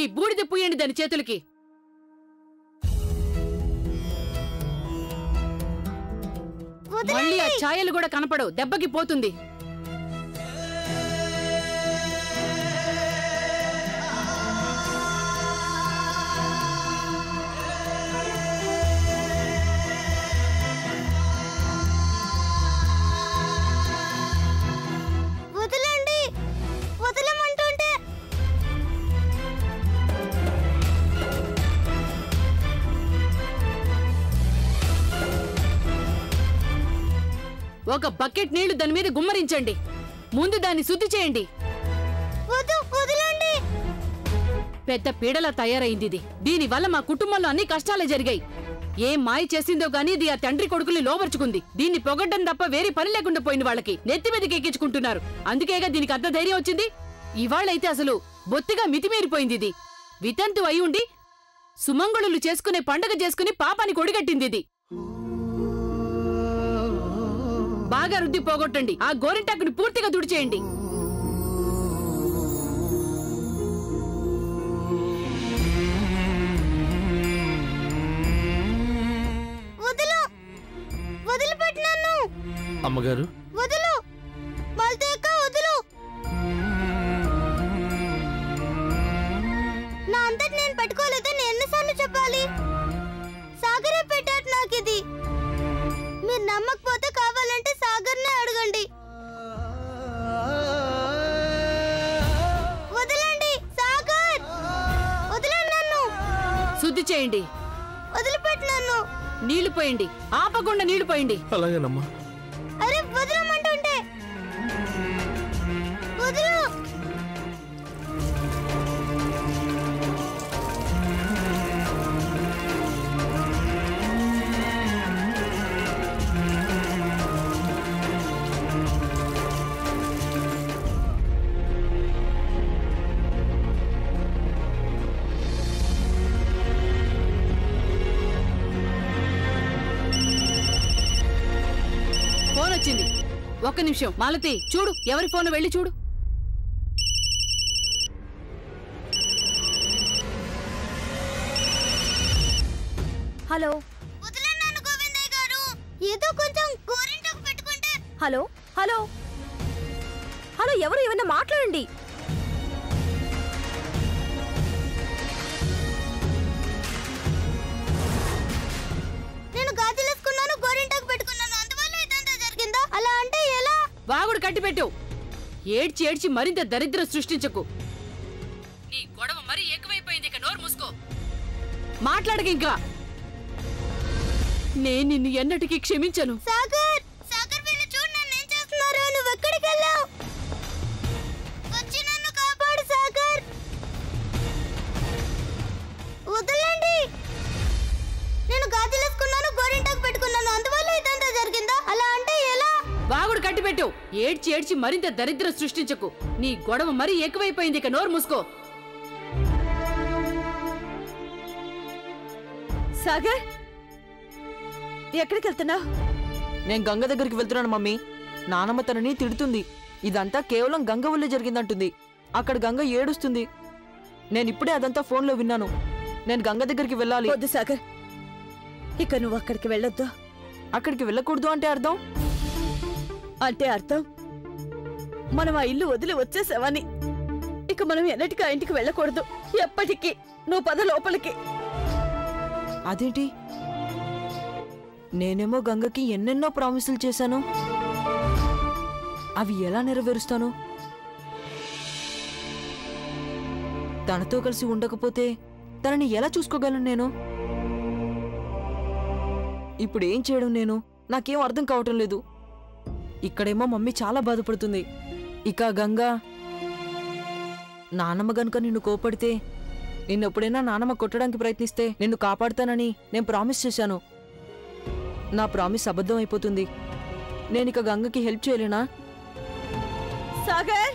ఈ బూడిద పూయండి దాని చేతులకి. మళ్ళీ ఆ ఛాయలు కూడా కనపడవు, దెబ్బకి పోతుంది. ఒక బకెట్ నీళ్లు దాని మీద గుమ్మరించండి. ముందు దాన్ని శుద్ధి చేయండి. పెద్ద పీడలా తయారైంది ఇది. దీనివల్ల మా కుటుంబంలో అన్ని కష్టాలే జరిగాయి. ఏం మాయ చేసిందో గానీ ఇది ఆ తండ్రి కొడుకుని లోబర్చుకుంది. దీన్ని పొగడ్డం తప్ప వేరే పని లేకుండా పోయిన వాళ్ళకి నెత్తి మీదకి ఎక్కించుకుంటున్నారు. అందుకేగా దీనికి అంత ధైర్యం వచ్చింది. ఇవాళ్ళైతే అసలు బొత్తిగా మితిమీరిపోయింది. ఇది వితంతు అయి ఉండి సుమంగళులు చేసుకునే పండగ చేసుకుని పాపానికి ఒడిగట్టింది. ఇది బాగా రుద్ది పోగొట్టండి. ఆ గోరింటాకుని పూర్తిగా తుడిచేయండి. అమ్మగారు వదులు, మల్తేక వదులు. నా అంతటి నేను పెట్టుకోలేదని ఎన్నిసార్లు చెప్పాలి? సాగరే పెట్టారు నాకు ఇది. మీరు నమ్మకపోతే కావాలంటే సాగర్నే అడగండి. వదలండి సాగర్, వదలండి నన్ను. శుద్ధి చేయండి. వదిలిపెట్టు నన్ను. నీళ్లు పోయండి, ఆపకుండా నీళ్లు పోయండి. అలాగేనమ్మా. అరే వదలమంటుంటే వదలు. ఫోన్ వచ్చింది. ఒక్క నిమిషం మాలతి, చూడు ఎవరి ఫోన్, వెళ్ళి చూడు. హలో, వదలన్నాను గోవిందయ్య గారు. ఏదో కొంచెం గోరింటాకు పెట్టుకుంటే. హలో హలో హలో, ఎవరు? ఏమన్నా మాట్లాడండి. నేను గాజులేసుకున్నాను, గోరింటాకు పెట్టుకున్నాను, అందువల్ల ఇదంతా జరిగిందా? అలా అంటే ఎలా? వాగుడు కట్టిపెట్టు. ఏడ్చి ఏడ్చి మరింత దరిద్రం సృష్టించకు. నీ గొడవ మరీ ఎక్కువైపోయింది. ఇక నోరు మూసుకో, మాట్లాడక. ఇంకా నేను నిన్ను ఎన్నటికీ క్షమించను. సాగర్, సాగర్ వీళ్ళు చూడు నన్ను ఏం చేస్తున్నారు. నువ్వు ఎక్కడికి వెళ్ళావు? వచ్చి నన్ను కాపాడు సాగర్. వదలండి. నేను గాజులేసుకున్నాను, గోరింటాకు పెట్టుకున్నాను, అందువల్ల ఇదంతా జరిగిందా? అలా అంటే ఎలా? వాగుడు కట్టిపెట్టు. ఏడ్చి ఏడ్చి మరింత దరిద్రం సృష్టించకు. నీ గొడవ మరీ ఎక్కువైపోయింది. ఇక నోరు మూసుకో. సాగర్, ఎక్కడికి వెళ్తున్నావు? నేను గంగ దగ్గరికి వెళ్తున్నాను మమ్మీ. నానమ్మ తనని తిడుతుంది. ఇదంతా కేవలం గంగ వల్లే జరిగిందంటుంది. అక్కడ గంగ ఏడుస్తుంది. నేను ఇప్పుడే అదంతా ఫోన్లో విన్నాను. నేను గంగ దగ్గరికి వెళ్ళాలి. వద్దు సాగర్, ఇక నువ్వు అక్కడికి వెళ్ళొద్దు. అక్కడికి వెళ్ళకూడదు అంటే అర్థం? అంటే అర్థం మనం ఆ ఇల్లు వదిలి వచ్చేసావని. ఇక మనం ఎన్నటికీ ఆ ఇంటికి వెళ్ళకూడదు ఎప్పటికీ. నువ్వు పద లోపలికి. అదేంటి? నేనేమో గంగకి ఎన్నెన్నో ప్రామిసులు చేశాను. అవి ఎలా నెరవేరుస్తాను? తనతో కలిసి ఉండకపోతే తనని ఎలా చూసుకోగలను నేను? ఇప్పుడు ఏం చేయడం నేను? నాకేం అర్థం కావటం లేదు. ఇక్కడేమో మమ్మీ చాలా బాధపడుతుంది. ఇక గంగా, నానమ్మ గనుక నిన్ను కోపడితే, నిన్నెప్పుడైనా నానమ్మ కొట్టడానికి ప్రయత్నిస్తే నిన్ను కాపాడుతానని నేను ప్రామిస్ చేశాను. నా ప్రామిస్ అబద్ధం అయిపోతుంది. నేనిక గంగకి హెల్ప్ చేయలేనా? సాగర్,